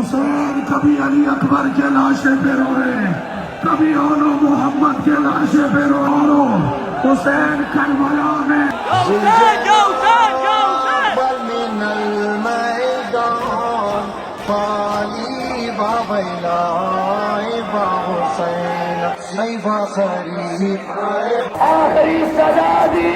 हुसैन कभी अली अकबर के लाशे पे रोए, कभी ओनो मोहम्मद के लाशे पे रो। हुसैन करबला में आखिरी सजा दी।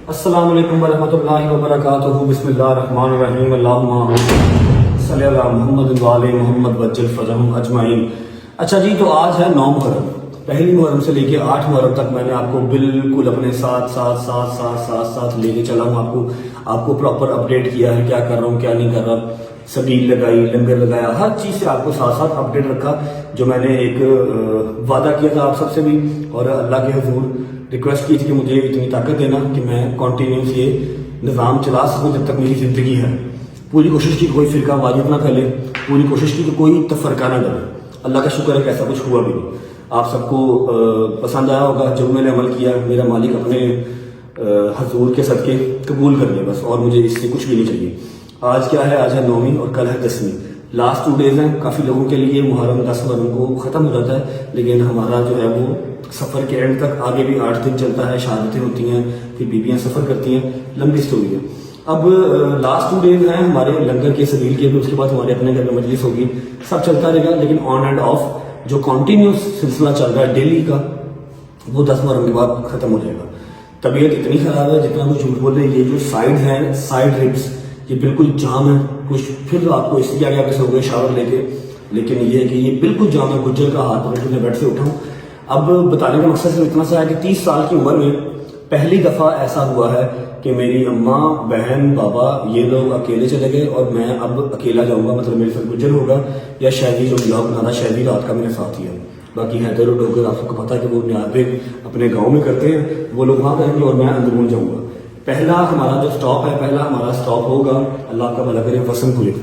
अस्सलामु अलैकुम वरहमतुल्लाहि वबरकातुहू। बिस्मिल्लाहिर्रहमानिर्रहीम। अल्लाहुम्मा सल्ली अला मुहम्मद व आले मुहम्मद वज्जल फरहम अजमाइन। अच्छा जी, तो आज है 9 मुहर्रम। पहली मुहर्रम से लेके 8 मुहर्रम तक मैंने आपको बिल्कुल अपने साथ लेके चला हूँ। आपको प्रॉपर अपडेट किया है, क्या कर रहा हूँ क्या नहीं कर रहा, सबील लगाई, लंगर लगाया, हर चीज से आपको साथ अपडेट रखा। जो मैंने एक वादा किया था आप सबसे भी, और अल्लाह के हुजूर रिक्वेस्ट की थी कि मुझे इतनी ताकत देना कि मैं कॉन्टिन्यूस ये निज़ाम चला सकूं जब तक मेरी ज़िंदगी है। पूरी कोशिश की कोई फिरका वाजिब ना फैले, पूरी कोशिश की कि कोई तफरका ना डरे। अल्लाह का शुक्र है कि ऐसा कुछ हुआ भी नहीं। आप सबको पसंद आया होगा जो मैंने अमल किया। मेरा मालिक अपने हजूर के सदके कबूल कर ले बस, और मुझे इससे कुछ भी नहीं चाहिए। आज क्या है? आज है 9वीं और कल है 10वीं। लास्ट 2 डेज हैं। काफ़ी लोगों के लिए मुहर्रम 10 मुहर्रम को ख़त्म हो जाता है, लेकिन हमारा जो है वो सफ़र के एंड तक आगे भी 8 दिन चलता है। शहादतें होती हैं, फिर बीबियाँ सफ़र करती हैं, लंबी स्टोरी है। अब लास्ट 2 डेज हैं हमारे लंगर के सबील के भी, उसके बाद हमारे अपने घर में मजलिस होगी, सब चलता रहेगा। लेकिन ऑन एंड ऑफ जो कॉन्टीन्यूस सिलसिला चल रहा है डेली का, वो 10 मुहर्रम के बाद ख़त्म हो जाएगा। तबीयत इतनी ख़राब है जितना कुछ झूठ बोल रहे हैं। ये जो साइड है, साइड रिब्स, ये बिल्कुल जाम है। कुछ फिर आपको इसलिए आगे सो गए शावर लेके, लेकिन ये है कि ये बिल्कुल जाम है। गुज्जर का हाथ पकड़ के मैं बेड से उठाऊं। अब बताने का मकसद सिर्फ इतना सा है कि 30 साल की उम्र में पहली दफ़ा ऐसा हुआ है कि मेरी अम्मा, बहन, बाबा ये लोग अकेले चले गए और मैं अब अकेला जाऊंगा। मतलब मेरे साथ गुज्जर होगा या शायद जो ब्लॉग बना था शायद रात का मेरे साथ ही है। बाकी हैदर और डोगर आप सबको पता है कि वो न्याबे अपने गाँव में करते हैं, वो लोग वहाँ करेंगे और मैं अंदरून जाऊँगा। पहला हमारा जो स्टॉप है, पहला हमारा स्टॉप होगा, अल्लाह का भला करे, वसनपुरे।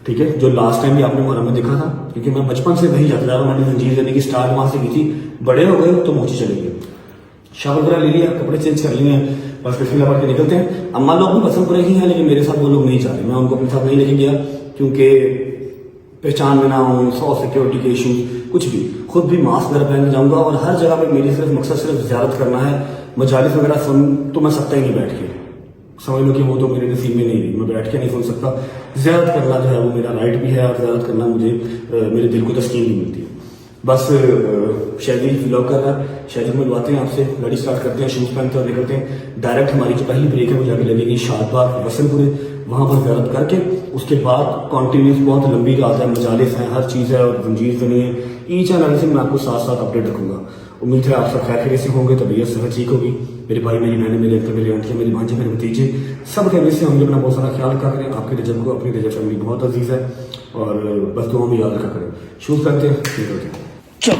ठीक है, जो लास्ट टाइम भी आपने मुहर्रम में देखा था, क्योंकि मैं बचपन से वही जाता रहा हूँ। मैंने जंजीर देने की स्टार्ट वहां से की थी। बड़े हो गए तो मोची चले गए, शावर वगैरह ले लिया, कपड़े चेंज कर लिए हैं, बस बिस्मिल्लाह पढ़ के निकलते हैं। अम्मा लोग भी वसनपुरे ही हैं, लेकिन मेरे साथ वो लोग नहीं जा रहे। मैं उनको अपने साथ नहीं लेके गया क्योंकि पहचान में ना हो, 100 सिक्योरिटी के इशू, कुछ भी। खुद भी मास्क वगैरह पहन जाऊंगा और हर जगह पर मेरी सिर्फ मकसद सिर्फ ज़ियारत करना है। मजालिस वगैरह सुन तो मैं सकता ही नहीं बैठ के, समझ लो कि वो तो मेरे नसीब में नहीं रही। मैं बैठ के नहीं सुन सकता। ज़ियारत करना जो है वो मेरा राइट भी है, और ज़ियारत करना मुझे मेरे दिल को तस्कीन नहीं मिलती है। बस शादी व्लॉग कर रहा है, शादी मिलवाते हैं आपसे, गाड़ी स्टार्ट करते हैं, शूज़ पहनते हैं और निकलते हैं। डायरेक्ट हमारी जो पहली ब्रेक है वो जाके लगेगी शादबाग वसनपुरे, वहाँ पर ज़ियारत करके उसके बाद कॉन्टीन्यूस बहुत लंबी रात है, मजालिस हैं, हर चीज़ है और जंजीर बनी है। ईच एंड एवरीथिंग मैं आपको साथ अपडेट रखूंगा। उम्मीद है आप सब खैर से होंगे, तबीयत सेहत ठीक होगी। मेरे भाई, मेरी बहनें, मेरे अंकल, मेरी आंटियाँ, मेरी भांजे, मेरे भतीजे, सब खैर से होंगे। अपना बहुत सारा ख्याल रखा करें। आपके रजब को, अपनी रजब फैमिली बहुत अजीज है, और बस दुआ में याद रखा करें। शूज़ पहनते हैं, निकलते हैं। चलो।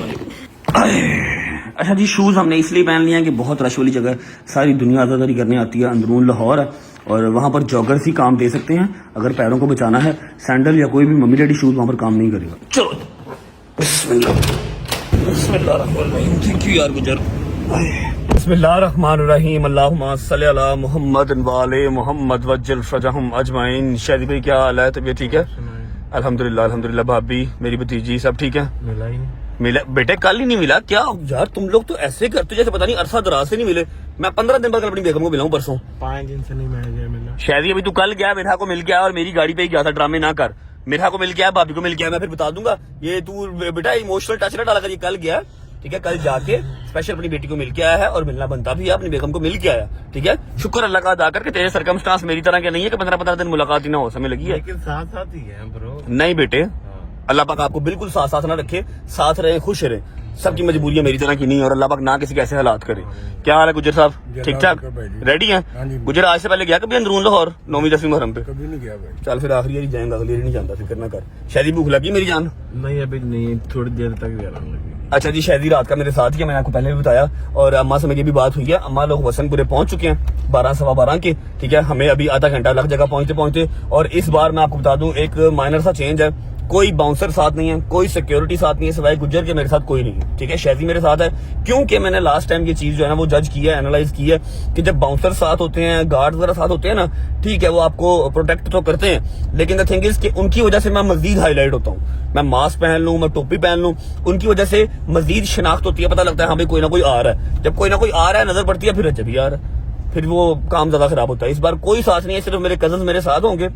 अच्छा जी, शूज़ हमने इसलिए पहन लिए हैं कि बहुत रश वाली जगह सारी दुनिया आज़ादारी करने आती है। अंदरून लाहौर है और वहाँ पर जॉगर्स ही काम दे सकते हैं। अगर पैरों को बचाना है, सैंडल या कोई भी मम्मी डैडी शूज़ वहाँ पर काम नहीं करेगा। चलो, बिस्मिल्लाहिर्रहमानिर्रहीम। थैंक यू यार गुजर। बिस्मिल्लाहिर्रहमानिर्रहीम। अल्लाहुम्मा सल्ली अला मुहम्मद व आले मुहम्मद वज्जल फरहम अजमाइन। शादी भाई क्या हाल है? तबीयत ठीक है? अल्हम्दुलिल्लाह अल्हम्दुलिल्लाह। भाभी, मेरी भतीजी, सब ठीक है? मिला ही नहीं। मिला बेटे, कल ही नहीं मिला क्या यार? तुम लोग तो ऐसे करते हो जैसे पता नहीं अरसा दराज से नहीं मिले। मैं 15 दिन बाद अपनी बेगम को मिला हूँ परसों। 5 दिन से नहीं मिला। शायद अभी तू कल गया, मेरा को मिल गया और मेरी गाड़ी पे ही गया था। ड्रामे ना कर, मेरा को मिल गया, भाभी को मिल गया। मैं फिर बता दूंगा। ये तू बेटा इमोशनल टच ना डाला कर। ये कल गया, ठीक है, कल जाके स्पेशल अपनी बेटी को मिल के आया है और मिलना बनता भी है। अपनी बेगम को मिल के आया, ठीक है। शुक्र अल्लाह का अदा करके तेरे सर्कमस्टांस मेरी तरह के नहीं है कि 15-15 दिन मुलाकात ही ना हो। समय लगी है, लेकिन साथ साथ ही है ब्रो। नहीं बेटे, अल्लाह पाक आपको बिल्कुल साथ साथ ना रखे, साथ रहे, खुश रहे। सबकी मजबूरियां मेरी तरह की नहीं है और अल्लाह पाक ना किसी के ऐसे हालात करे। क्या हाल है गुजर साहब, ठीक ठाक, रेडी हैं? गुजर आज से पहले गया कभी अंदरून लाहौर 9वीं 10वीं मुहर्रम पे? कभी नहीं गया भाई। चल फिर आखिरी बारी जाएंगे, अगली बारी नहीं जानता, फिक्र ना कर। शायद भूख लगी मेरी जान? नहीं अभी नहीं, थोड़ी देर तक जा रहा हूँ। अच्छा जी, शायदी रात का मेरे साथ ही है, मैंने आपको पहले भी बताया। और अम्मा से मेरी भी बात हुई है, अम्मा लोग वसनपुरे पहुंच चुके हैं 12 सवा 12 के, ठीक है। हमें अभी आधा घंटा लग जाएगा पहुंचते पहुंचते। और इस बार मैं आपको बता दूं एक माइनर सा चेंज है, कोई बाउंसर साथ नहीं है, कोई सिक्योरिटी साथ नहीं है, सिवाय गुज्जर के मेरे साथ कोई नहीं है, ठीक है। शैजी मेरे साथ है, क्योंकि मैंने लास्ट टाइम ये चीज जो है ना वो जज की है, एनालाइज की है कि जब बाउंसर साथ होते हैं, गार्ड वगैरह साथ होते हैं ना, ठीक है, वो आपको प्रोटेक्ट तो करते हैं, लेकिन द थिंग इज कि उनकी वजह से मैं मजीद हाईलाइट होता हूँ। मैं मास्क पहन लूं, मैं टोपी पहन लूं, उनकी वजह से मजीद शिनाख्त होती है, पता लगता है हाँ भाई कोई ना कोई आ रहा है। जब कोई ना कोई आ रहा है, नजर पड़ती है, फिर अच्छा भी आ रहा है, फिर वो काम ज्यादा खराब होता है। इस बार कोई साथ नहीं है, सिर्फ मेरे कजन मेरे साथ होंगे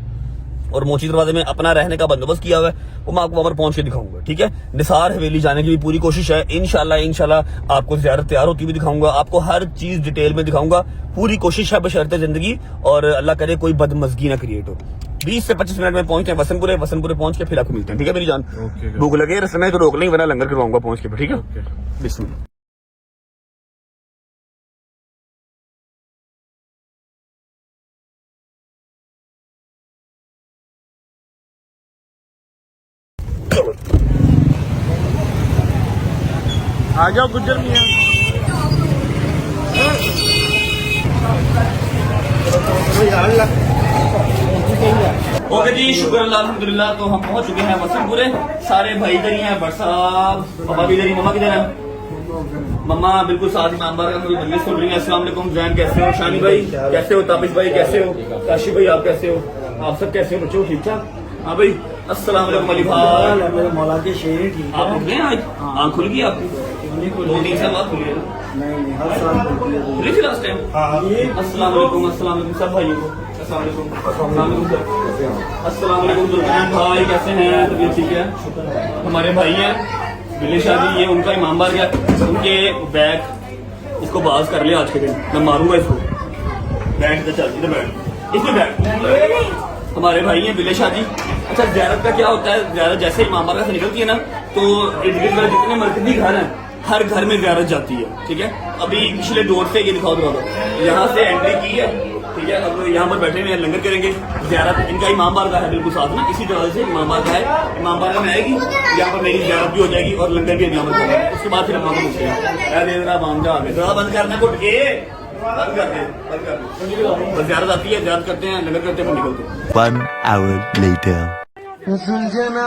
और मोची दरवाजे में अपना रहने का बंदोबस्त किया हुआ है, वो मैं आपको वहां पर पहुंच के दिखाऊंगा, ठीक है। निसार हवेली जाने की भी पूरी कोशिश है, इंशाल्लाह आपको ज़ियारत तैयार होती हुई दिखाऊंगा, आपको हर चीज डिटेल में दिखाऊंगा, पूरी कोशिश है बशर्ते जिंदगी और अल्लाह करे कोई बदमजगी ना क्रिएट हो। 20 से 25 मिनट में पहुंचते हैं वसनपुरे पहुंच के फिर आपको मिलते हैं, ठीक है मेरी जान। भूख लगे रस्ते में तो रोक लेंगे, वरना लंगर करवाऊंगा पहुंच के, ठीक है। बिस्मिल्लाह। आ जाओ गुज्जर मियां। ओके जी, शुक्र अल्लाह अल्हम्दुलिल्लाह। तो हम पहुंच चुके हैं वसनपुरे, सारे भाई इधर ही हैं, बट साहब पापा भी इधर ही, मम्मा किधर है? मम्मा बिल्कुल साथ में अंबार का थोड़ी मजलिस सुन रही है। अस्सलाम वालेकुम जैन, कैसे हो? शानी भाई कैसे हो? ताबिश भाई कैसे हो? काशी भाई आप कैसे हो? आप सब कैसे हो बच्चों, ठीक ठाक? हाँ भाई, अस्सलाम वालेकुम अली भाई। मेरे मौला के शेर ठीक आप उठ गए आज? आँख खुल गई आपकी? 2-3 साल बाद खुली है ना? नहीं हर साल खुली थी लास्ट टाइम? अस्सलाम वालेकुम सब भाइयों को अस्सलाम वालेकुम सर। अस्सलाम वालेकुम जुल्फैन भाई, कैसे हैं? तबीयत ठीक है? हमारे भाई हैं बिले शादी, ये उनका इमाम बार गया, उनके बैग इसको बाज कर लिया आज के दिन, मैं मारूंगा इसको। बैठ इधर, चल इधर बैठ, इसमें बैठ। हमारे भाई हैं बिले शादी। अच्छा, ज़ियारत का क्या होता है? ज़ियारत जैसे इमाम बारगाह से निकलती है ना, तो इर्द गिर्द जितने मरकजी घर हैं हर घर में ज़ियारत जाती है, ठीक है। अभी पिछले डोर से ये दिखाओ यहाँ से एंट्री की है, ठीक है। अब यहाँ पर बैठे हुए हैं, लंगर करेंगे। ज़ियारत इनका इमाम बारगाह है बिल्कुल साथ ना, इसी तरह से इमाम बारगाह है, इमाम बारगाह में आएगी, यहाँ पर मेरी ज़ियारत भी हो जाएगी और लंगर भी यहाँ पर होगा। उसके बाद फिर हम आपको पूछेंगे माम जा बंद करना को बंद कर दे। ज़ियारत आती है, ज़ियारत करते हैं, लंगर करते हैं, फिर निकलते हैं। 1 hour later. सुलझना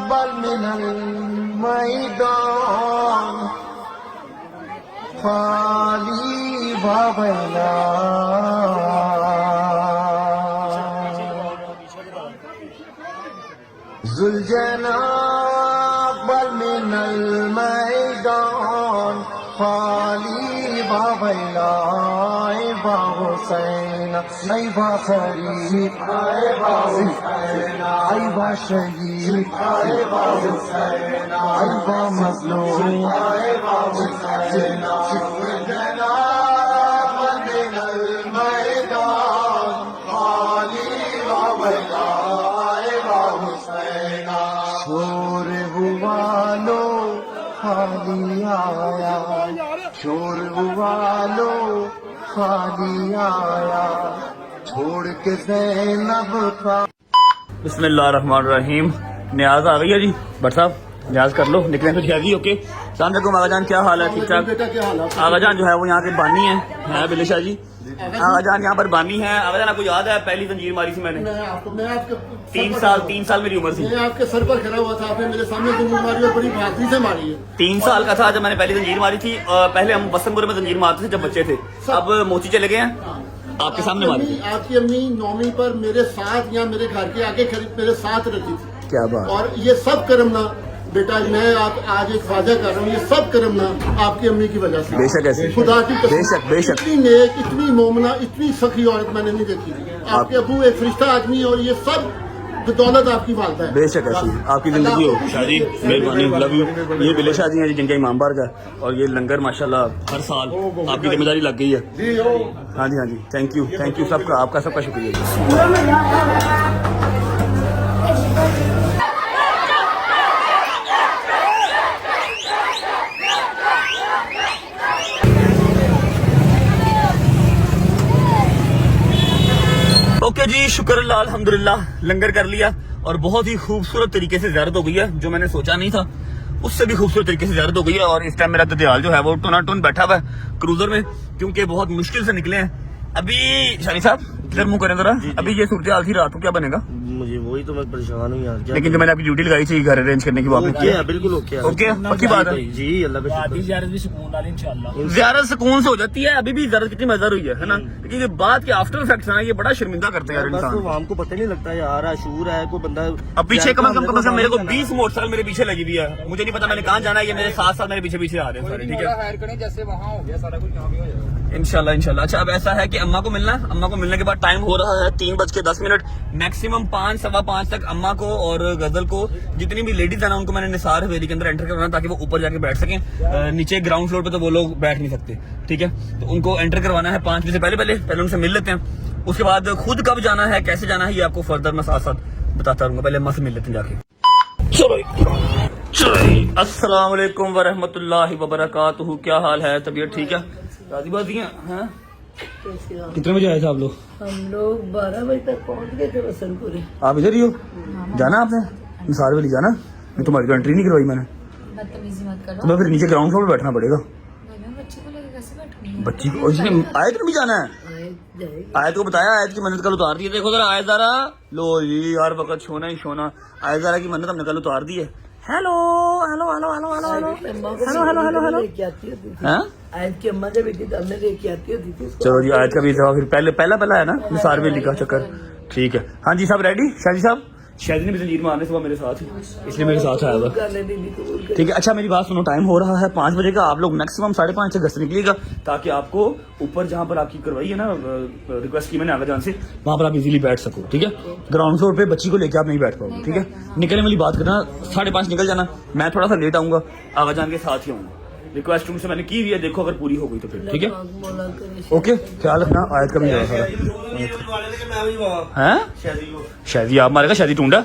बल मिनल मैदान खाली बाबला सुलझना बल मिनल मैदान खाली बाबला बा हुसैन आई बा शरीफ आई बा हुसैन आई बा शहीद आई बा हुसैन आई बा मजलूम आई बा हुसैन सुलझना मिनल मैदान खाली बाबला बा हुसैन शोर हुआ लो खाली आया शोर हुआ लो खाली आया छोड़ के ज़ैनब का। बिस्मिल्लाहिर्रहमानिर्रहीम। न्याज आ गई है जी भट्ट साहब, न्याज कर लो, निकले तो जल्दी। ओके, सलाम अलैकुम आगा जान, क्या हाल है? ठीक ठाक। आगा जान जो है वो यहाँ के बानी है बिले शाह जी। आगा जान यहाँ पर बानी है। आगा जान आपको याद है पहली जंजीर मारी थी मैंने? आपके 3 साल मेरी उम्र थी। मैं आपके सर पर खड़ा हुआ था, आपने मेरे सामने जंजीर मारी और बड़ी बहादुरी से मारी है। 3 साल का था जब मैंने पहली जंजीर मारी थी। पहले हम वसनपुर में जंजीर मारते थे जब बच्चे थे, अब मोची चले गए हैं। आपके सामने मारी थी। आपकी अम्मी 9वीं पर मेरे साथ या मेरे घर के आगे मेरे साथ रहती थी। क्या बात। और ये सब करमना बेटा, मैं आज एक वादा कर रहा हूँ, ये सब करमना आपकी अम्मी की वजह से। बेशक ऐसे, खुदा की कसम, बेशक। इतनी नेक, इतनी मोमना, इतनी सखी औरत मैंने नहीं देखी। आपके अबू एक फरिश्ता आदमी है और ये सब बदौलत आपकी वालदा है। बेशक ऐसी आपकी जिंदगी हो शादी, मेहरबानी, लव यू। ये बिले शादी हैं जी जिनका इमाम बार का, और ये लंगर माशाल्लाह हर साल आपकी जिम्मेदारी लग गई है। हाँ जी, थैंक यू सबका, आपका सबका शुक्रिया। शुक्र अल्लाह अल्हम्दुलिल्लाह लंगर कर लिया और बहुत ही खूबसूरत तरीके से ज़ियारत हो गई है, जो मैंने सोचा नहीं था उससे भी खूबसूरत तरीके से ज़ियारत हो गई है। और इस टाइम मेरा ददियाल जो है वो टुना टुन बैठा हुआ है क्रूजर में, क्योंकि बहुत मुश्किल से निकले हैं। अभी शानी साहब इधर मुंह करें जरा, अभी ये सूरत हाल थी, रात को क्या बनेगा? मुझे वही तो मैं परेशान हूँ यार। लेकिन जो मैंने आपकी ड्यूटी लगाई थी घर अरेंज करने की, वो आपने किया? बिल्कुल ओके ओके, पक्की बात है जी, अल्लाह का शुक्र। ज़ियारत सुकून से हो जाती है। अभी भी ज़ियारत कितनी मजेदार हुई है ना, लेकिन ये बात के आफ्टर इफेक्ट्स है ना, ये बड़ा शर्मिंदा करते हैं यार बस इंसान। तो हमको पता नहीं लगता यार, आशूर है कोई बंदा। अब पीछे कम से कम मेरे को 20 मोटरसाइकिल मेरे पीछे लगी हुई है, मुझे नहीं पता मैंने कहाँ जाना है, ये मेरे साथ मेरे पीछे पीछे आ रहे हैं सारे, ठीक है जैसे वहाँ हो गया सारा कुछ यहाँ भी हो जाएगा इंशाल्लाह इंशाल्लाह। अच्छा अब ऐसा है कि अम्मा को मिलना है, अम्मा को मिलने के बाद टाइम हो रहा है 3:10, मैक्सिमम 5 सवा 5 तक अम्मा को और गजल को, जितनी भी लेडीज है ना, उनको मैंने निसार हवेली के अंदर एंटर करवाना ताकि वो ऊपर जाके बैठ सकें। नीचे ग्राउंड फ्लोर पे तो वो लोग बैठ नहीं सकते, ठीक है, तो उनको एंटर करवाना है 5 बजे से पहले उनसे मिल लेते हैं। उसके बाद खुद कब जाना है, कैसे जाना है, ये आपको फर्दर मैं साथ साथ बताता रहूंगा। पहले अम्मा से मिल लेते हैं जाके। चलो अस्सलाम वालेकुम वरहमतुल्लाहि वबरकातुहू। क्या हाल है, तबीयत ठीक है, राजी बाजी हैं? कितने बजे आए थे आप लोग? हम लोग 12 बजे तक पहुंच गए थे वसनपुरे। आप इधर ही हो? जाना आपने निसार वाली जाना? मैं तुम्हारी तो एंट्री नहीं करवाई मैंने, बदतमीजी मत करो। तुम्हें फिर नीचे ग्राउंड फ्लोर पे बैठना पड़ेगा। बच्ची को लेकर कैसे बैठूंगी? बच्ची को इसमें आयत में भी जाना है। आयत को बताया, आयत की मन्नत कल उतार दी है। देखो जरा आयत ज़रा, लो जी यार वक्त सोना ही सोना। आयत ज़रा की मन्नत हमने कल उतार दी है। Hello hello hello hello hello hello hello hello hello hello लेके आती होती थी। हैं? आयत की अम्मा जब बेटी तब में लेके आती होती थी उसको। चलो जी आयत का भी जवाब फिर पहला है ना निसार वेली का चक्कर, ठीक है। हाँ जी साहब रेडी? शादी साहब, शादी ने भी जंजीर मारने सुबह मेरे साथ, इसलिए मेरे साथ आया हुआ, ठीक है। अच्छा मेरी बात सुनो, टाइम हो रहा है 5 बजे का, आप लोग मैक्सिमम 5:30 से घर से निकलिएगा ताकि आपको ऊपर जहाँ पर आपकी करवाई है ना रिक्वेस्ट की मैंने आगे जान से, वहाँ पर आप इजीली बैठ सको, ठीक है। ग्राउंड फ्लोर पे बच्ची को लेकर आप नहीं बैठ पाओगे, ठीक है। निकलने वाली बात करना, 5:30 निकल जाना, मैं थोड़ा सा लेट आऊंगा, आगा जान के साथ ही आऊंगा। रिक्वेस्ट रूम से मैंने की हुई है, देखो अगर पूरी हो गई तो फिर ठीक है, ओके। ख्याल रखना, आयत का भी है शादी आप मारेगा, शादी टूंडा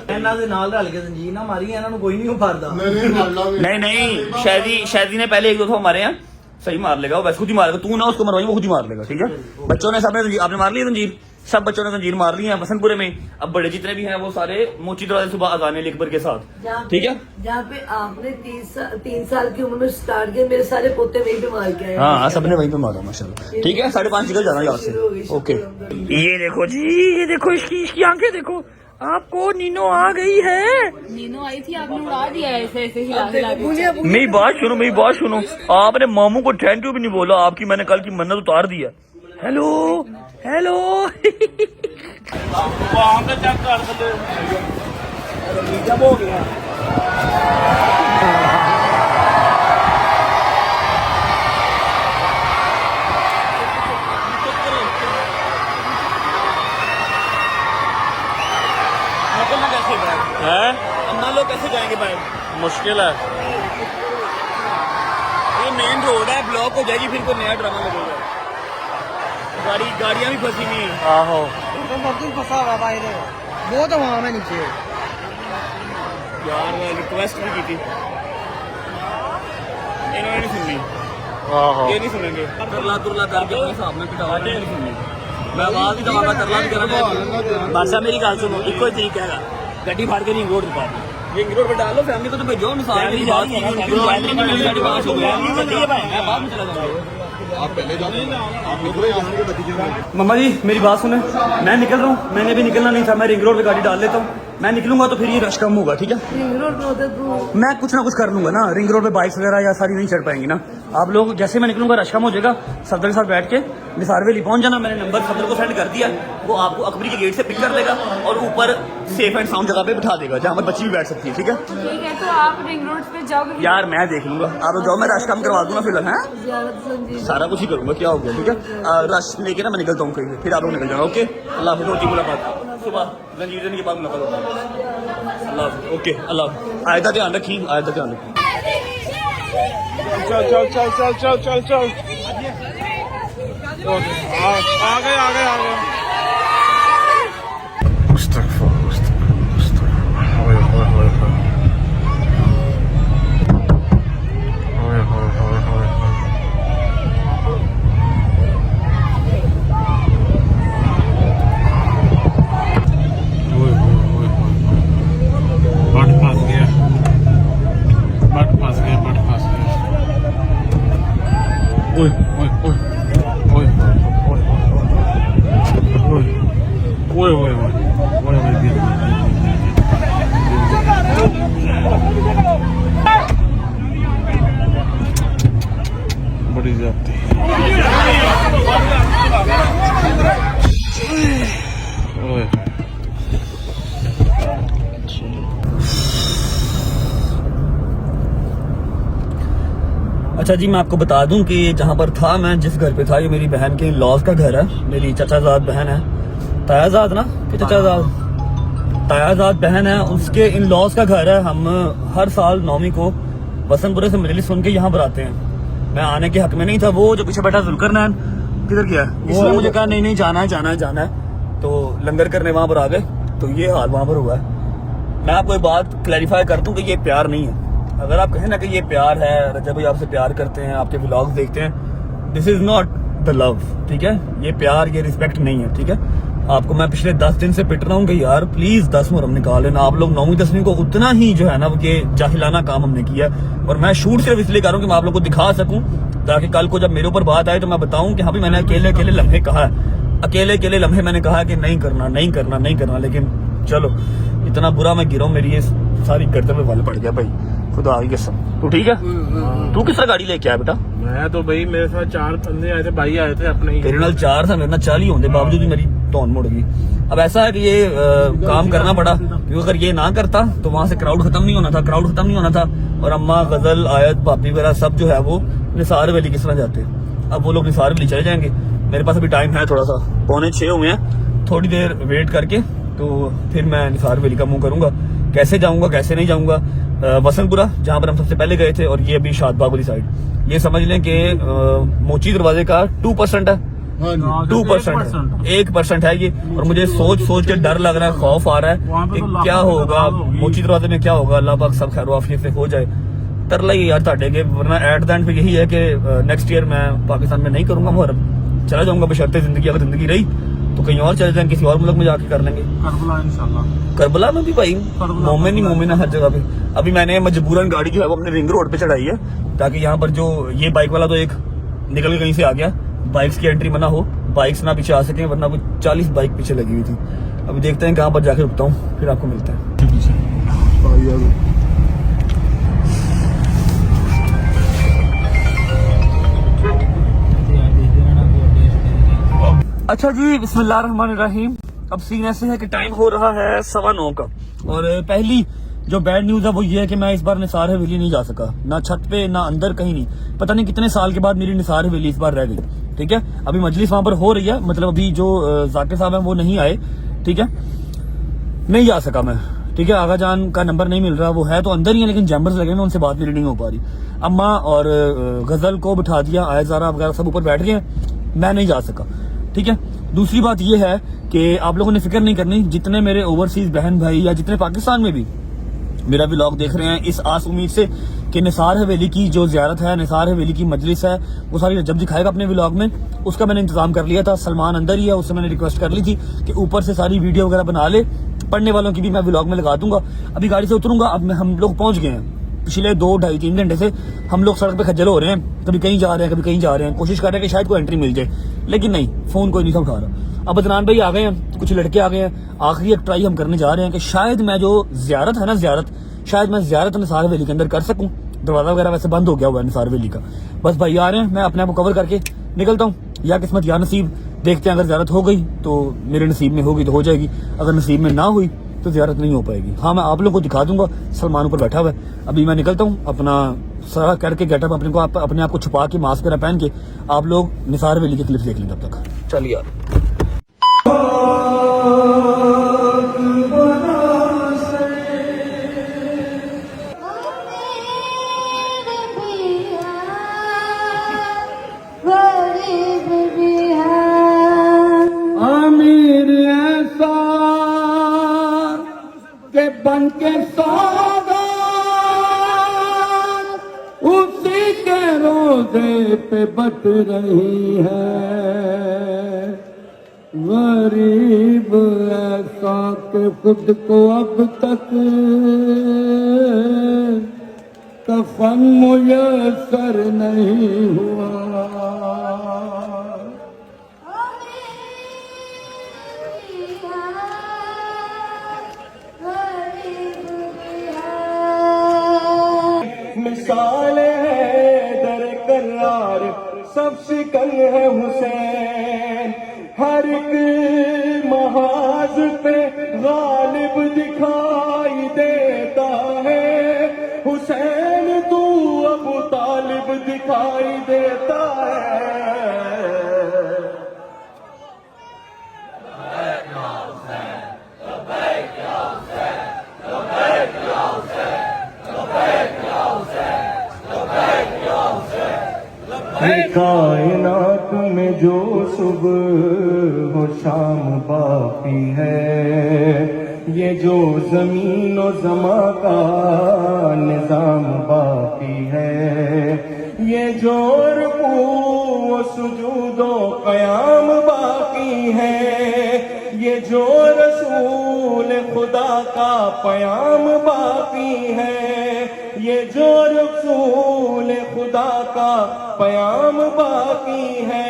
नहीं शादी ने पहले 1-2 दफा मारे हैं, सही मार लेगा वो, वैसे खुद ही मारेगा, तू ना उसको मरवाई वो खुद ही मार लेगा, ठीक है। बच्चों ने सबने आपने मार ली जंजीर, सब बच्चों ने जंजीर मार ली है वसनपुरे में। अब बड़े जितने भी हैं वो सारे मोची दरवाजे सुबह अजाने अकबर के साथ, ठीक है। जहाँ पे आपने 3 साल की उम्र में स्टार्ट किया, मेरे सारे पोते वहीं पे मार के आए। हाँ सबने वहीं पे मारा माशाल्लाह, ठीक है। 5:30 निकल जाना यहाँ से, ओके। ये देखो जी, ये देखो इसकी आंखें देखो, आपको नीनो आ गई है। नीनो आई थी, आपने उड़ा दिया ऐसे ऐसे हिला हिला के। मेरी बात सुनो, आपने मामू को थैंक यू भी नहीं बोला, आपकी मैंने कल की मन्नत उतार दी है। हेलो हेलो हो गया है, अन्ना लोग कैसे जाएंगे भाई? मुश्किल है, ये मेन रोड है, ब्लॉक हो जाएगी, फिर कोई नया ड्रामा लगेगा। गाड़ियां भी फंसी हुई हैं। आहो फंसा हुआ भाई ने, वो तो वहाँ में नीचे यार, मैं रिक्वेस्ट भी की थी, इन्होंने नहीं सुनी। ये नहीं सुनेंगे, तरला तुरला करके अपने हिसाब में पिटावा नहीं सुननी। मैं आवाज ही दबागा, तरला भी करा। बादशाह मेरी गल सुनो, एक ही तरीका है, गड्डी फाड़ के रिंग रोड पे पा दो, रिंग रोड पे डालो, फैमिली को तो भेजो। मिसाल की बात की मैं बाद में चला जाऊंगा। आप पहले जाओ, आप निकलो यहाँ से बच्ची। मम्मा जी मेरी बात सुने, मैं निकल रहा हूँ, मैंने भी निकलना नहीं था, मैं रिंग रोड पे गाड़ी डाल लेता हूँ, मैं निकलूंगा तो फिर ये रश कम होगा, ठीक है। रिंग रोड पे होते तो मैं कुछ ना कुछ कर लूंगा ना, रिंग रोड पे बाइक्स वगैरह या सारी नहीं चढ़ पाएंगी ना आप लोग। जैसे मैं निकलूंगा रश कम हो जाएगा, सफदर के साथ बैठ के निसार वेली पहुंच जाना। मैंने नंबर सफदर को सेंड कर दिया, वो आपको अकबरी के गेट से पिक कर लेगा और ऊपर सेफ एंड साउंड जगह पे बिठा देगा जहाँ पर बच्ची भी बैठ सकती है, ठीक है। ठीक है, तो आप रिंग रोड पे जाओगे? यार मैं देख लूंगा, आप लोग जाओ, मैं रश कम करवा दूंगा फिलहाल, है सारा कुछ ही करूंगा, क्या हो गया, ठीक है। रश लेके ना मैं निकलता हूँ कहीं, फिर आप लोग निकल जाना, ओके। अल्लाह हाफिज़, होती मुलाकात सुबह रंजीत के बाद मुलाकात होगी। अल्लाह हाफिज़, ओके अल्लाह हाफिज़। आयत का ध्यान रखी, आयत का ध्यान रखी। चल चल चल चल चल चल चल आ गए ओए ओए ओए ओए ओए ओए बड़ी जाती ओए अच्छा जी, मैं आपको बता दूं कि जहाँ पर था मैं, जिस घर पे था, ये मेरी बहन के लॉज का घर है। मेरी चचाजाद बहन है, तायाजाद ना कि चचाजाद, तायाजाद बहन है, उसके इन लॉज का घर है। हम हर साल 9वीं को वसंतपुरे से मजलिस सुन के यहाँ पर आते हैं। मैं आने के हक में नहीं था। वो जो पीछे बैठा जुल्करनैन किधर गया, इसने मुझे कहा नहीं नहीं जाना है जाना है जाना है, तो लंगर करने वहां पर आ गए। तो ये हाल वहां पर हुआ है। मैं आपको एक बात क्लैरिफाई कर दूं कि ये प्यार नहीं है। अगर आप कहें ना कि ये प्यार है, रजब भाई आपसे प्यार करते हैं, आपके व्लॉग्स देखते हैं, this is not the love, ठीक है। ये प्यार, ये रिस्पेक्ट नहीं है, ठीक है। आपको मैं पिछले 10 दिन से पिट रहा हूँ कि यार प्लीज 10 मुहर्रम निकाल लेना। आप लोग 9वीं 10वीं को उतना ही जो है ना ये जाहिलाना काम हमने किया। और मैं शूट सिर्फ इसलिए कर रहा हूँ कि मैं आप लोग को दिखा सकूं, ताकि कल को जब मेरे ऊपर बात आए तो मैं बताऊं कि हाँ भी मैंने अकेले अकेले लम्हे कहा है, अकेले अकेले लम्हे मैंने कहा कि नहीं करना नहीं करना नहीं करना। लेकिन चलो, इतना बुरा मैं गिरा हूं, मेरी ये सारी गर्दन में बल पड़ गया भाई, खुदा की कसम। तू ठीक है? तू किस तरह गाड़ी लेके आया बेटा? मैं तो भाई, मेरे साथ 4 बंदे आए थे, भाई आए थे अपने ही। तेरे नाल 4 था, मेरे नाल 40 होने बावजूद भी मेरी टोन मुड़ गई। अब ऐसा है कि ये काम करना पड़ा, क्योंकि अगर ये ना करता तो वहां से क्राउड खत्म नहीं होना था, क्राउड खत्म नहीं होना था। और अम्मा, गजल, आयत, भाभी वगैरह सब जो है वो निसार वैली किस तरह जाते। अब वो लोग निसार वैली चले जाएंगे। मेरे पास अभी टाइम है थोड़ा सा, 5:45 हुए हैं, थोड़ी देर वेट करके तो फिर मैं निसार वैली का मुंह करूंगा। कैसे जाऊंगा कैसे नहीं जाऊंगा, वसंतपुरा जहां पर हम सबसे पहले गए थे, और ये अभी शादबाग वाली साइड। ये समझ लें कि मोची दरवाजे का 2% है, 2% 1% है ये। और मुझे सोच सोच के डर लग रहा है, खौफ आ रहा है कि क्या होगा मोची दरवाजे में, क्या होगा। अल्लाह पाक सब खैर आफियत से हो जाए। तरला ही यार ताटे के, वरना एट द एंड पे यही है कि नेक्स्ट ईयर मैं पाकिस्तान में नहीं करूंगा मुहर्रम, चला जाऊंगा बशर्ते जिंदगी, अगर जिंदगी रही तो कहीं और चले जाएंगे, किसी और मुल्क में जाके कर लेंगे। करबला इंशाल्लाह, करबला में भी भाई मोमिन ही मोमिन है हर जगह पे। अभी मैंने मजबूरन गाड़ी जो है वो अपने रिंग रोड पे चढ़ाई है, ताकि यहाँ पर जो ये बाइक वाला तो एक निकल के कहीं से आ गया, बाइक्स की एंट्री मना हो, बाइक्स ना पीछे आ सके, वरना कुछ 40 बाइक पीछे लगी हुई थी। अभी देखते हैं कहाँ पर जाके रुकता हूँ, फिर आपको मिलता है। अच्छा जी, बिस्मिल्लाहिर्रहमानिर्रहीम। अब सीन ऐसे है कि टाइम हो रहा है 9:15 का, और पहली जो बैड न्यूज है वो ये है कि मैं इस बार निसार हवेली नहीं जा सका, ना छत पे ना अंदर, कहीं नहीं। पता नहीं कितने साल के बाद मेरी निसार हवेली इस बार रह गई, ठीक है। अभी मजलिस वहां पर हो रही है, मतलब अभी जो जाकिर साहब है वो नहीं आए, ठीक है, नहीं जा सका मैं, ठीक है। आगा जान का नंबर नहीं मिल रहा, वो है तो अंदर ही है लेकिन जैम्बर्स लगे हैं, उनसे बात मेरी नहीं हो पा रही। अम्मा और गजल को बिठा दिया, आयजारा वगैरह सब ऊपर बैठ गए हैं, मैं नहीं जा सका, ठीक है। दूसरी बात यह है कि आप लोगों ने फिक्र नहीं करनी, जितने मेरे ओवरसीज बहन भाई या जितने पाकिस्तान में भी मेरा व्लॉग देख रहे हैं, इस आस उम्मीद से कि निसार हवेली की जो ज़ियारत है, निसार हवेली की मजलिस है, वो सारी जब दिखाएगा अपने व्लॉग में। उसका मैंने इंतजाम कर लिया था, सलमान अंदर ही है, उससे मैंने रिक्वेस्ट कर ली थी कि ऊपर से सारी वीडियो वगैरह बना ले, पढ़ने वालों की भी मैं व्लॉग में लगा दूंगा। अभी गाड़ी से उतरूंगा, अब हम लोग पहुंच गए हैं। पिछले 2, 2.5, 3 घंटे से हम लोग सड़क पे खज्जल हो रहे हैं, कभी कहीं जा रहे हैं कभी कहीं जा रहे हैं, कोशिश कर रहे हैं कि शायद कोई एंट्री मिल जाए, लेकिन नहीं, फोन कोई नहीं था उठा रहा। अब अदनान भाई आ गए हैं, कुछ लड़के आ गए हैं, आखिरी एक ट्राई हम करने जा रहे हैं कि शायद मैं जो ज़ियारत है ना, शायद मैं ज़ियारत निसार हवेली के अंदर कर सकूं। दरवाजा वगैरह वैसे बंद हो गया हुआ है निसार हवेली का। बस भाई आ रहे हैं, मैं अपने आप को कवर करके निकलता हूँ, या किस्मत या नसीब, देखते हैं। अगर ज़ियारत हो गई तो मेरे नसीब में होगी तो हो जाएगी, अगर नसीब में ना हुई तो ज़ियारत नहीं हो पाएगी। हाँ, मैं आप लोगों को दिखा दूंगा, सलमान ऊपर बैठा हुआ है। अभी मैं निकलता हूँ, अपना सारा करके गेटअप अपने आप को छुपा के, मास्क वगैरह पहन के, आप लोग निसार हवेली के क्लिप्स देख लेंगे तब तक। चलिए यार, अमीर ऐसा के बन के सौदा उसी के रोजे पे बट रही है। गरीब ऐसा के खुद को अब तक कफन मुयस्सर नहीं हुआ। मिसाल है दर करार सब शिकन है हुसैन, हर एक महाज पे गालिब दिखाई देता है, हुसैन तू अबू तालिब दिखाई देता है। कायनात में जो सुबह हो शाम बाकी है, ये जो जमीन और जमा का निजाम बाकी है, ये जो रुकू सुजूदो कयाम बाकी है, ये जो रसूल खुदा का पयाम बाकी है, ये जो रसूल खुदा का पयाम बाकी है।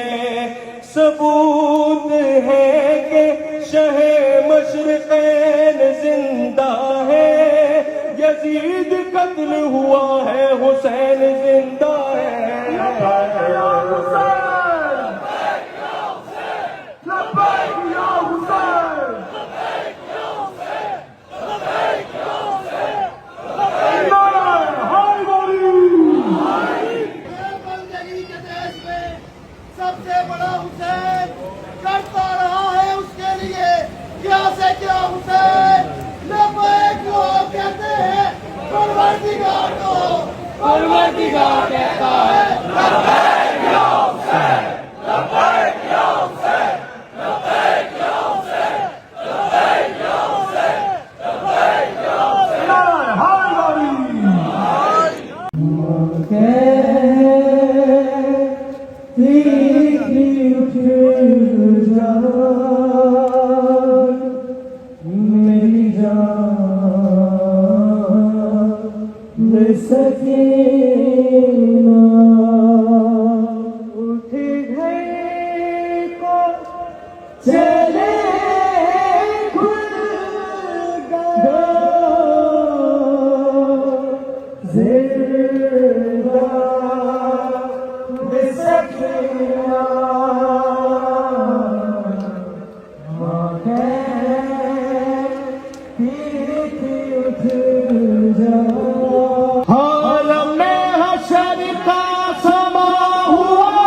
सबूत है कि शहे मशरिक़ैन जिंदा है, यजीद कत्ल हुआ है, हुसैन जिंदा है। बंदगी के देश में सबसे बड़ा हुसैन करता रहा है उसके लिए क्या से क्या हुसैन लबैक को कहते हैं, परवरदिगार को परवरदिगार कहता है लबैक या हुसैन, लबैक या हुसैन, लबैक या हुसैन, लबैक या हुसैन, लबैक या हुसैन। मेरी जान सकीना उठ गए को चले खुल गया जिंदा सकीना हाल में हशर का समा हुआ,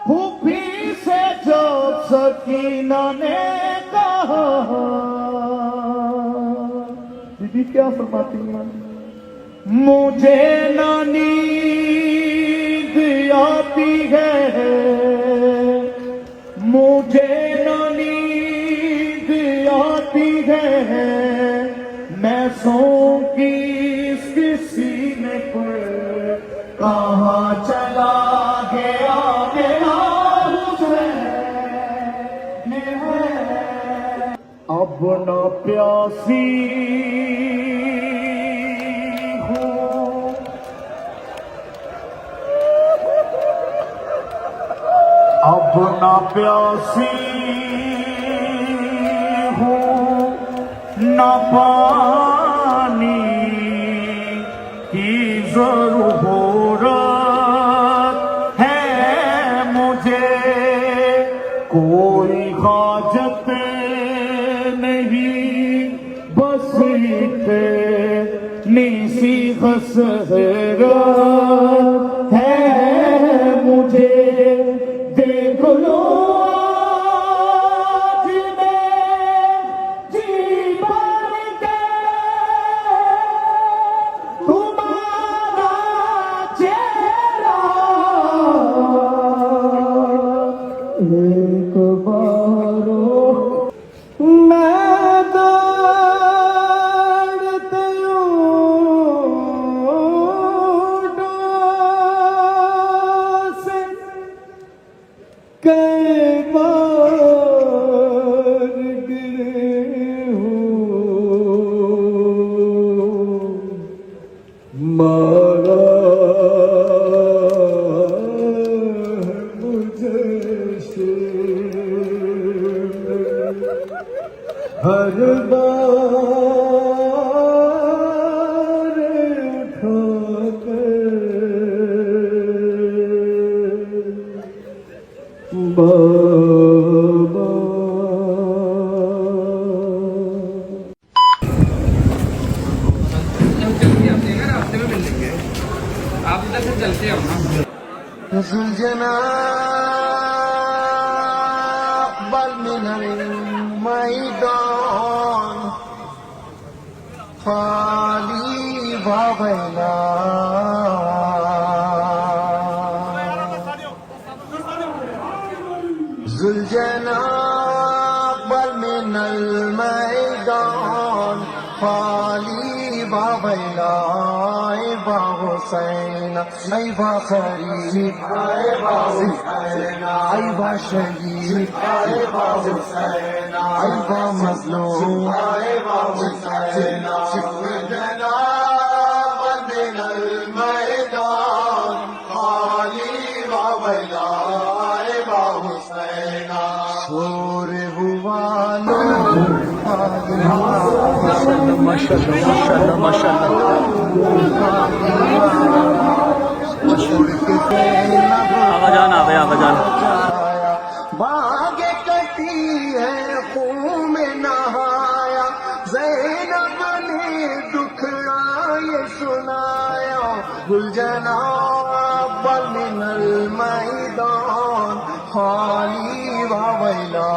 फूफी से जो सकीना ने कहा। दीदी क्या फरमाती हैं? मुझे ना नींद आती है, मुझे ना नींद आती है, मैं सौं की सीने पर कहाँ चला गया मेरा हुसैन है। अब न प्यासी हूँ, अब न प्यासी हूँ, न पानी की जरूरत है मुझे, कोई हाजत नहीं, बस इतनी सी हसरत है मुझे। देख लो एक बारो मैं दौड़ते से कई बार गिरे हूँ, मारा हर बार जुलजना अक़बल मिनल मैदान खाली वावैला जुलजना अक़बल मिनल मैदान खाली वावैला बा हुसैन ऐ बा खरीद ऐ बा हुसैन ऐ बा शहीद ऐ बा हुसैन ऐ बा मज़लूम ऐ बा हुसैन जुलजना मिनल मैदान खाली वावैला ऐ बा हुसैन शोर हुआ लो आवाजान आ गया आवाजान बागे कटी है खून में नहाया ज़ैनब ने दुखड़ा ये सुनाया गुलजना अक़बल मिनल मैदान खाली वावैला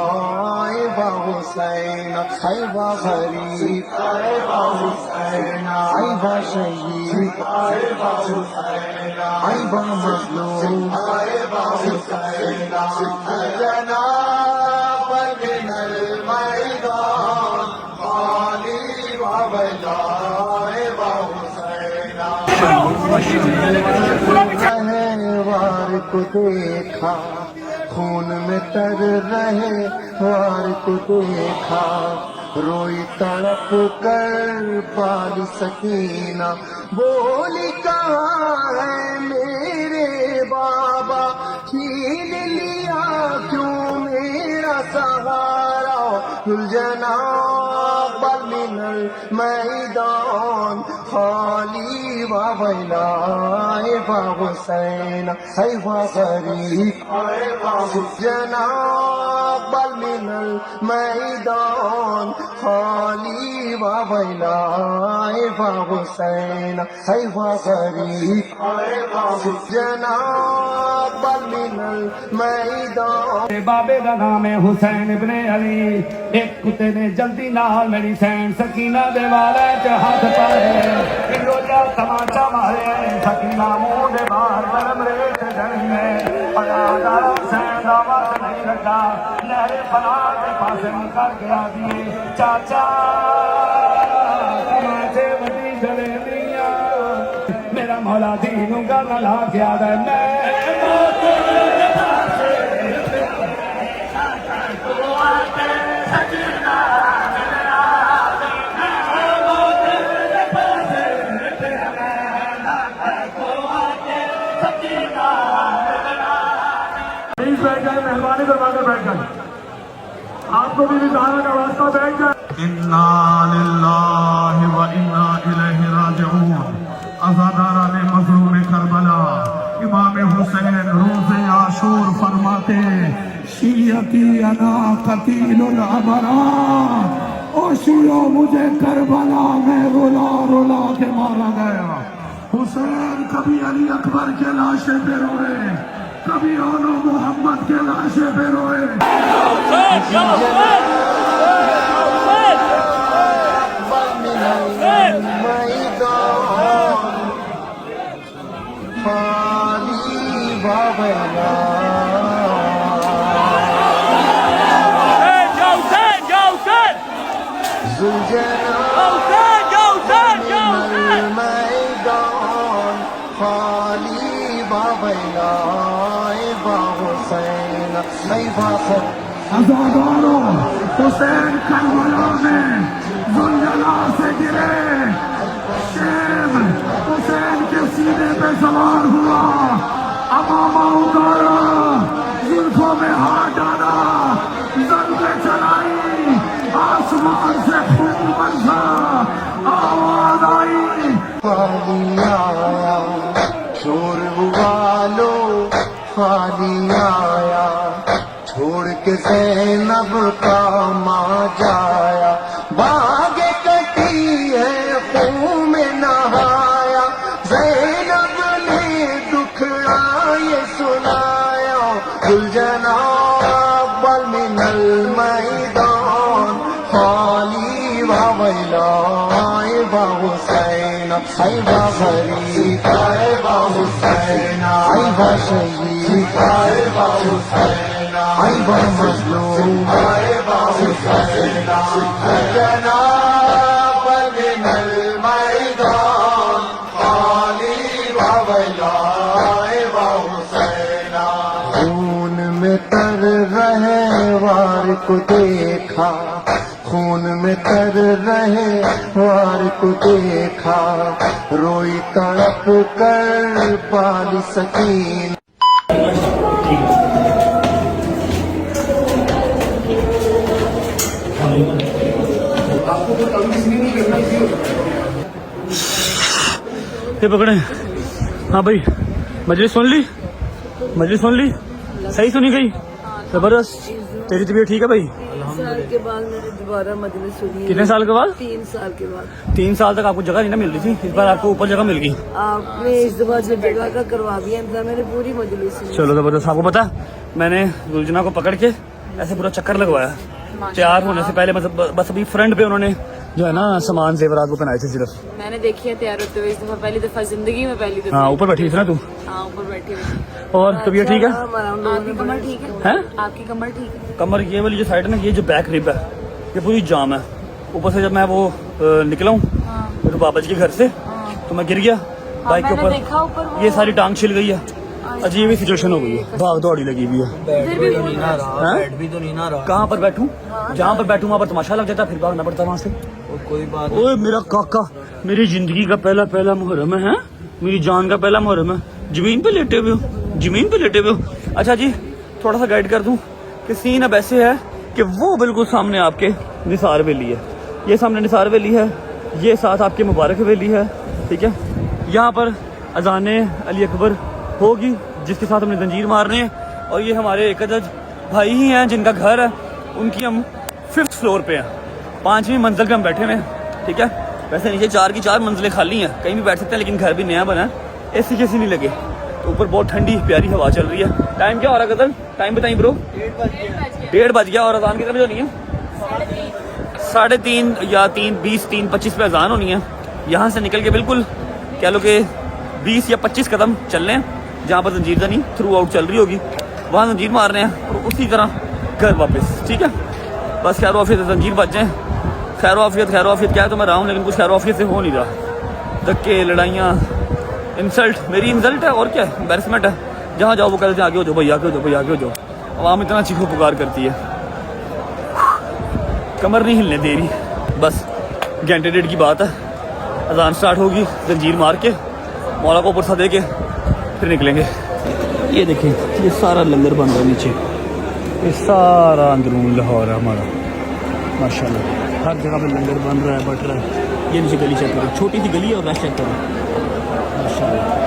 ऐ बा हुसैन ऐ बा गरीब ऐ बा हुसैन ऐ बा शहीद ऐ बा हुसैन ऐ बा मज़लूम ऐ बा हुसैन जुलजना अक़बल मिनल मैदान खाली वावैला ऐ बा हुसैन वार को देखा खून में तर रहे वार को देखा रोई तड़प कर पाल सकीना बोली कहाँ है मेरे बाबा छीन लिया क्यों मेरा सहारा जुलजना अक़बल मिनल मैदान खाली वावैला ऐ बा हुसैन ऐ बा गरीब ऐ बा जुलजना अक़बल मिनल मैदान खाली वावैला ऐ बा हुसैन ऐ बा गरीब ऐ बा जुलजना अक़बल मिनल मैदान बाबे का नाम है हुसैन इब्ने अली एक कुत्ते ने जल्दी नाल मेरी सैन सकीना दे वाले च हाथ पाए रोजा तमाचा मारे सकीना मुंह दे बाहर गरम रेत जड़ी में अदादार हुसैन दा वक्त नहीं लगा लहरे फना के पासे निकल गया दिए चाचा तमाचे बड़ी जलेबियां मेरा मौला दीनू का ला गया मैं बैठ जाए मेहरबानी करवा कर बैठ जाए आपको भी सहारा का वास्ता बैठ जाए इन्ना लिल्लाहि व इन्ना इलैहि राजिऊन अज़ादारा ने मज़लूम करबला इमाम हुसैन रोज़े आशूर फरमाते शियती अना कतीलुल अबरा ओ शियो मुझे करबला में रुला रुला के मारा गया हुसैन कभी अली अकबर के लाशे पे रोए कभी ओनो मोहम्मद के लाशे पे रोए खाली वावैला मैदान खाली वावैला ऐ बा हुसैन ऐ बा अज़ादारो हुसैन करबला में जुलझला से गिरे शेम हुसैन के सीने पे सवार हुआ अमामा उतारा जुल्फों में हाथ डाला ज़ंगे चलाई आसमान से खून बरसा आवाज आई खाली आया शोर हुआ लो खाली आया छोड़ के ज़ैनब का माँ जाया बागे कटी है खून में नहाया ज़ैनब ने दुखड़ा ये बावैला आए बा हुसैन आई बा फरीद आए बा हुसैन आई बा शहीद आए बा हुसैन आई बा मजलूम आए बा हुसैन जनाब मिनल मैदान खाली बावैला आए बा हुसैन खून में तर रहे वार को देखा खून में तर रहे वार को देखा रोई तड़प कर पाली सकीन ये पकड़े। हाँ भाई, मजलिस सुन ली, मजलिस सुन ली, सही सुनी गई, जबरदस्त। तेरी तबीयत ठीक है भाई? 3 साल के बाद मैंने दोबारा मजलिस सुनी। कितने साल के बाद? 3 साल के बाद। 3 साल तक आपको जगह नहीं ना मिल रही थी, इस बार आपको ऊपर जगह मिल गई। आपने इस दफा जो जगह का करवा दिया था, मैंने पूरी मजलिस सुनी। चलो जबरदस्त। आपको पता, मैंने गुलजना को पकड़ के ऐसे पूरा चक्कर लगवाया तैयार होने से पहले, मतलब बस अभी फ्रंट पे उन्होंने जो है ना सामान जेवरात वो पहनाए थे सिर्फ। मैंने देखी है तैयार होते हुए इस दफा, पहली दफा जिंदगी में, पहली दफा। हाँ, ऊपर बैठी थी ना तू? हाँ, ऊपर बैठी हुई। और तबीयत ठीक है? आपकी कमर ठीक है? हैं? आपकी कमर ठीक है? कमर ये वाली जो साइड है ना, ये जो बैक रिब है, ये पूरी जाम है। ऊपर से जब मैं वो निकला हूँ मेरे बाबा जी के घर से, तो मैं गिर गया बाइक के मैंने देखा ऊपर ऊपर, ये सारी टांग छिल गई है। अजीब ही सिचुएशन हो गई है, भाग दौड़ी लगी हुई है। फिर भी बोल रहा है। बैठ भी तो नहीं ना रहा। कहाँ पर बैठूं? जहाँ पर बैठूं वहाँ पर तमाशा लग जाता, फिर भागना पड़ता वहाँ से। कोई बात। ओए मेरा काका, मेरी जिंदगी का पहला मुहर्रम है, मेरी जान का पहला मुहर्रम है। जमीन पे लेटे हुए हो, जमीन पे लेटे हुए हो। अच्छा जी, थोड़ा सा गाइड कर दूं कि सीन अब ऐसे है कि वो बिल्कुल सामने आपके निसार वैली है, ये सामने निसार वैली है, ये साथ आपके मुबारक वैली है, ठीक है। यहाँ पर अजाने अली अकबर होगी जिसके साथ हमने जंजीर मारने हैं, और ये हमारे एक अदद भाई ही हैं जिनका घर है, उनकी हम 5th फ्लोर पे हैं, 5वीं मंजिल पे हम बैठे हुए हैं, ठीक है। वैसे नीचे 4 की 4 मंजिलें खाली हैं, कहीं भी बैठ सकते हैं, लेकिन घर भी नया बना है, एसी कैसी नहीं लगे, तो ऊपर बहुत ठंडी प्यारी हवा चल रही है। टाइम क्या हो रहा है गदर? टाइम बताइए ब्रो। 1:30 बज गया। और अजान कितने बजे होनी है? 3:30 या 3:20, 3:25 पे अजान होनी है। यहाँ से निकल के बिल्कुल कह लो कि 20 या 25 कदम चलने हैं, जहाँ पर जंजीर जनी थ्रू आउट चल रही होगी, वहाँ जंजीर मार रहे हैं, और उसी तरह घर वापस, ठीक है। बस खैर वाफियत जंजीर बच जाए। खैर वाफियत क्या है तो मैं रहा हूँ, लेकिन कुछ खैर वाफियत से हो नहीं रहा। धक्के, लड़ाइयाँ, इंसल्ट, मेरी इंसल्ट है और क्या है, एम्बैरेसमेंट है। जहाँ जाओ वो कहते हैं आगे हो जाओ भाई, आगे हो जाओ भाई, आगे हो जाओ। आवाम इतना चीखो पुकार करती है, कमर नहीं हिलने दे रही। बस घंटे 1.5 की बात है, अजान स्टार्ट होगी, जंजीर मार के मौला को पुरसा दे के फिर निकलेंगे। ये देखें, ये सारा लंगर बन रहा है नीचे, ये सारा अंदरून लाहौर है हमारा माशाल्लाह। हर जगह पे लंगर बन रहा है, बट रहा है। ये नीचे गली चेक करो, छोटी सी गली है और रश चेक करो माशाल्लाह।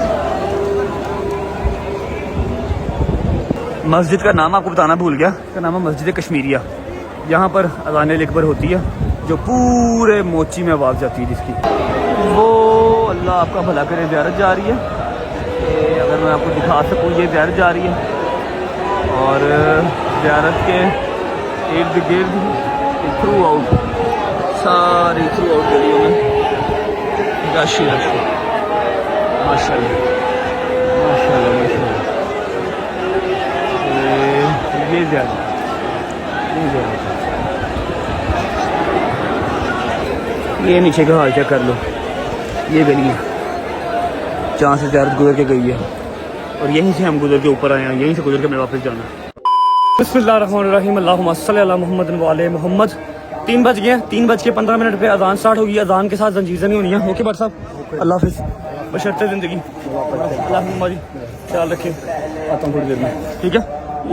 मस्जिद का नाम आपको बताना भूल गया, इसका नाम है मस्जिद कश्मीरिया। यहाँ पर अज़ान अकबर होती है, जो पूरे मोची में आवाज़ जाती है, जिसकी वो अल्लाह आपका भला करे ज़ियारत जा रही है। अगर मैं आपको दिखा सकूँ, ये ज़ियारत जा रही है, और ज़ियारत के इर्द गिर्द थ्रू आउट, सारी थ्रू आउट गलियों में रश ही रश, माशाल्लाह माशाल्लाह माशाल्लाह। ये ज़ियारत, ये नीचे का हाल चेक कर लो, ये गली है जहाँ से ज़ियारत गुजर के गई है, और यहीं से हम गुजर के ऊपर आए हैं, यहीं से गुजर के मैं वापस जाना है। बिस्मिल्लाहिर्रहमानिर्रहीम, अल्लाहुम्मा सल्ली अला मुहम्मद व आले मुहम्मद। 3 बज गए, 3:15 पे अजान स्टार्ट होगी। अजान के साथ जंजीर नहीं होनी है। ओके भाई साहब, अल्लाह हाफिज़, बशर्ते ज़िंदगी। अल्लाह जी ख्याल रखें, आता हूँ थोड़ी देर में, ठीक है।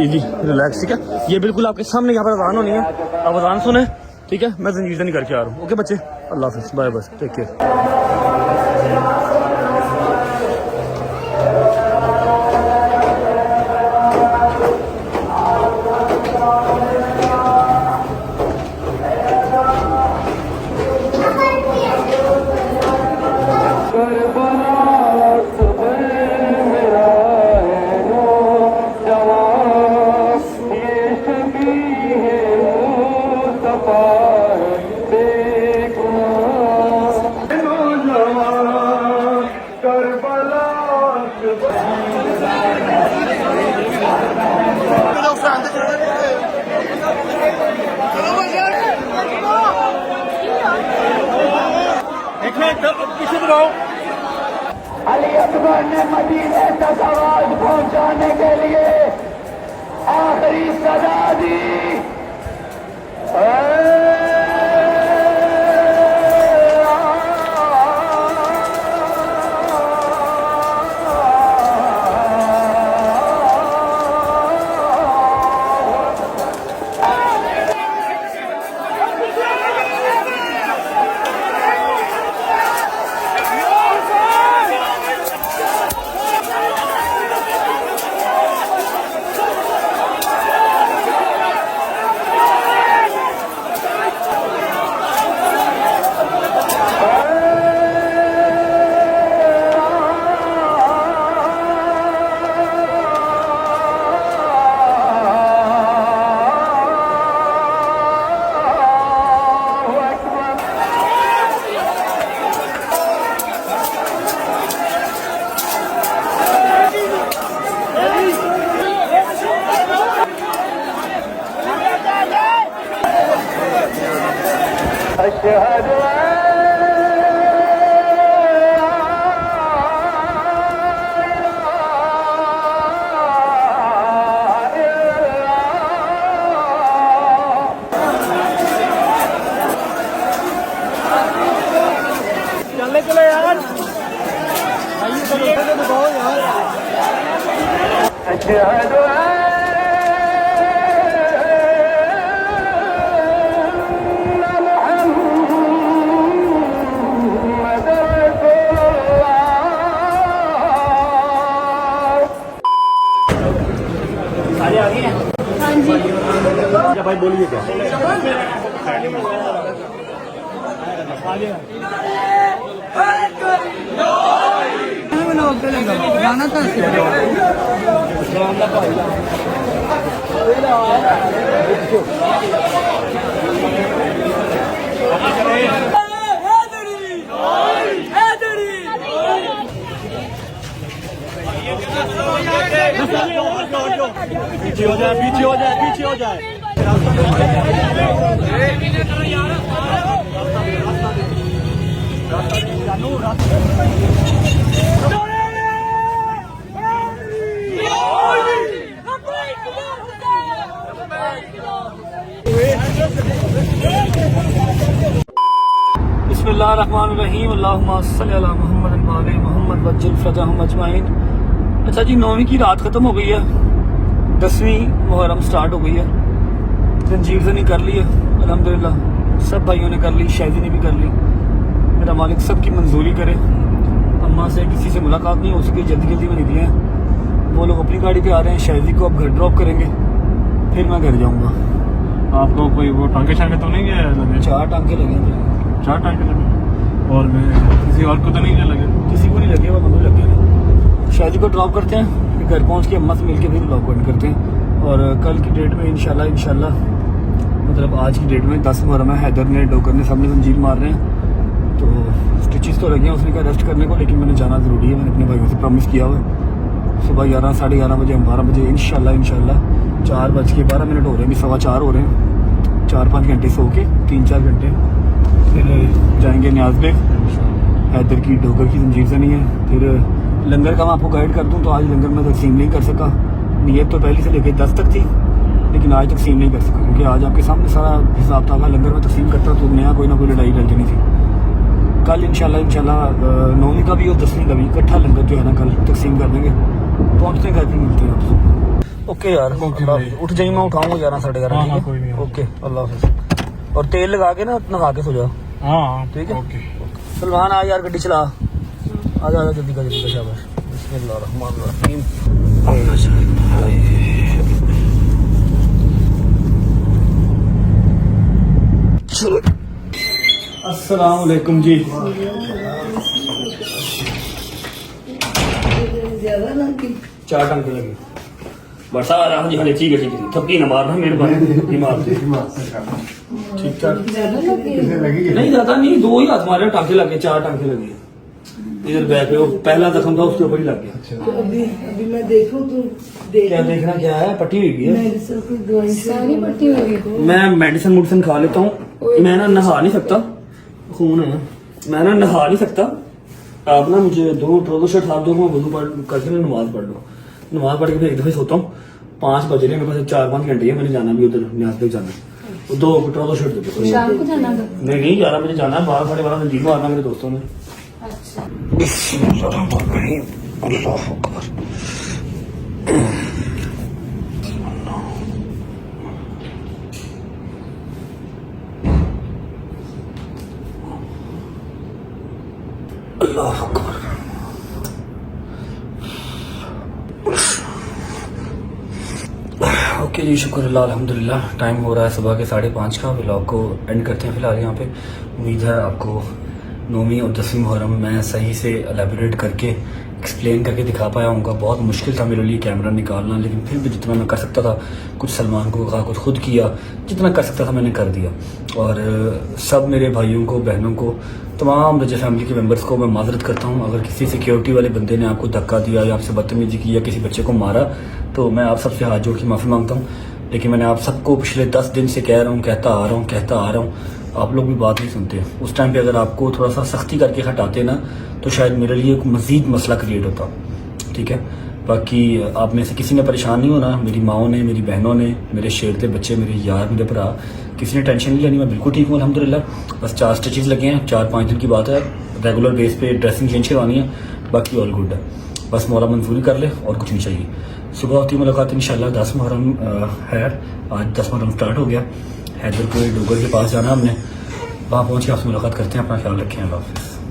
इजी रिलैक्स, ठीक है। ये बिल्कुल आपके सामने यहाँ पर अजान होनी है, आप अजान सुने, ठीक है। मैं जंजीर नहीं करके आ रहा हूँ। ओके बच्चे, अल्लाह हाफिज़, बाय बाय, टेक केयर। लगाओ। अली अकबर ने मदीने तक आवाज पहुंचाने के लिए आखिरी सदा दी। अशहद चले यार। अशहद सारे आ गए हैं। हाँ जी। क्या भाई बोलिए क्या? गाना था पीछे हो जाए, पीछे हो जाए, पीछे हो जाए। बिस्मिल्लाहिर्रहमानिर्रहीम अल्लाहुम्मा सल्ली अला मुहम्मद व आले मुहम्मद वज्जिल फरजहम अजमाइन। अच्छा जी, 9वीं की रात खत्म हो गई है, 10वीं मुहर्रम स्टार्ट हो गई है। जंजीर जनी कर ली है अल्हम्दुलिल्लाह, सब भाइयों ने कर ली, शायदी ने भी कर ली। मेरा मालिक सबकी मंजूरी करे। अम्मा से किसी से मुलाकात नहीं हो सकी, जल्दी जल्दी में निकले हैं। वो लोग अपनी गाड़ी पे आ रहे हैं, शायदी को अब घर ड्रॉप करेंगे, फिर मैं घर जाऊँगा। आपको कोई वो टांके शांके तो नहीं गया? 4 टांके लगे हैं। 4 टांके लगे और मैं किसी और को तो नहीं लगे? किसी को नहीं लगे, वो मनु लगे हैं। शादी को ड्रॉप करते हैं, फिर घर पहुंच के अम्मा से मिलके फिर ब्लॉग एंड करते हैं। और कल की डेट में इंशाल्लाह मतलब आज की डेट में 10 मुहर्रम है। हैदर ने, डोकर ने, सब ने जंजीर मार रहे हैं, तो स्टिचेस तो लगे हैं। उसने कहा रेस्ट करने को, लेकिन मैंने जाना ज़रूरी है। मैंने अपने भाइयों से प्रॉमिस किया हुआ है। सुबह 11, साढ़े 11 बजे, 12 बजे इंशाल्लाह 4:12 हो रहे हैं, अभी 4:15 हो रहे हैं। 4-5 घंटे सो के 3-4 घंटे फिर जाएंगे न्याज बेग। हैदर की, डोगर की जंजीर से नहीं है। फिर लंगर का मैं आपको गाइड कर दूं तो आज लंगर में तकसीम नहीं कर सका। नीयत तो पहले से लेकर 10 तक थी, लेकिन आज तकसीम नहीं कर सका, क्योंकि आज आपके सामने सारा हिसाब था। लंगर में तकसीम करता तो नया कोई ना कोई लड़ाई डल जानी थी। कल इंशाल्लाह 9वीं का भी और 10वीं का भी इकट्ठा लंगर जो है ना कल तकसीम कर देंगे। पहुँचते घर पर मिलते हैं आपसे। ओके यार, उठ जाइए, मैं उठाऊंगा 11, साढ़े 11। ओके, अल्लाह हाफिज़। और तेल लगा के ना नहा के सो जाओ। हाँ ठीक है। ओके। सलमान आ यार, गड्डी चला, आजा जल्दी का शाबाश। बिस्मिल्लाहिर्रहमानिर्रहीम। चलो, अस्सलाम वालेकुम जी। ज्यादा लगी 4 टांके लगे। बरसा आ रहा जी। हाँ ठीक है। थप्पी ना मारना मेरे भाई, बीमार ठीक ठाक। नहीं ज्यादा नहीं, 2 ही हाथ मारे, टांके लगे, 4 टांके लगे। इधर बैक पे वो पहला जख्म था, उसके ऊपर ही लग गया। तो अभी मैं देखूं तो क्या देखना क्या है? पट्टी हुई भी है, मेडिसिन की दवाई सारी पट्टी हो गई। मैं मेडिसिन खा लेता हूँ। मैं ना नहा नहीं सकता, खून है, मैं ना नहा नहीं सकता, आप ना मुझे 2 ट्राउजर शर्ट आप दो, मैं वजू करके ना नमाज पढ़ लो। नमाज पढ़ के फिर एक दफे सोता हूँ। 5 बज रहे हैं, मेरे पास 4-5 घंटे है, मैंने जाना भी उधर न्याज तक जाना है। 2 ट्राउजर शर्ट दे दो। शाम को जाना था। नहीं 11 बजे जाना है, 12-12:30 नजदीक मारना मेरे दोस्तों ने। अच्छा अल्लाह अकबर। अल्लाह अकबर। ओके जी, शुक्र अल्लाह अल्हम्दुलिल्लाह। टाइम हो रहा है सुबह के 5:30 का। व्लॉग को एंड करते हैं फिलहाल यहाँ पे। उम्मीद है आपको 9वीं और 10वीं मुहर्रम मैं सही से एलेबोरेट करके एक्सप्लेन करके दिखा पाया हूँ। बहुत मुश्किल था मेरे लिए कैमरा निकालना, लेकिन फिर भी जितना मैं कर सकता था, कुछ सलमान को कहा, कुछ खुद किया, जितना कर सकता था मैंने कर दिया। और सब मेरे भाइयों को, बहनों को, तमाम रजा फैमिली के मेंबर्स को मैं माजरत करता हूँ। अगर किसी सिक्योरिटी वाले बंदे ने आपको धक्का दिया या आपसे बदतमीजी की या किसी बच्चे को मारा, तो मैं आप सबसे हाथ जोड़ के माफ़ी मांगता हूँ। लेकिन मैंने आप सबको पिछले 10 दिन से कह रहा हूँ, कहता आ रहा हूँ, आप लोग भी बात नहीं सुनते। उस टाइम पे अगर आपको थोड़ा सा सख्ती करके हटाते ना, तो शायद मेरे लिए एक मज़ीद मसला क्रिएट होता। ठीक है, बाकी आप में से किसी ने परेशान नहीं होना। मेरी माओ ने, मेरी बहनों ने, मेरे शेरते बच्चे, मेरे यार, मेरे भरा, किसी ने टेंशन नहीं लेनी। मैं बिल्कुल ठीक हूँ अल्हम्दुलिल्लाह। बस 4 स्टिचेस लगे हैं, 4-5 दिन की बात है। रेगुलर बेस पे ड्रेसिंग चेंज करवानी है, बाकी ऑल गुड है। बस मौला मंजूरी कर ले और कुछ नहीं चाहिए। सुबह होती मुलाकात इंशाल्लाह। 10 मुहर्रम है आज, 10 मुहर्रम स्टार्ट हो गया। हैदरपुर डोगर के पास जाना हमने, वहाँ पहुँच के आपसे मुलाकात करते हैं। अपना ख्याल रखें, अल्लाह हाफ़िज़।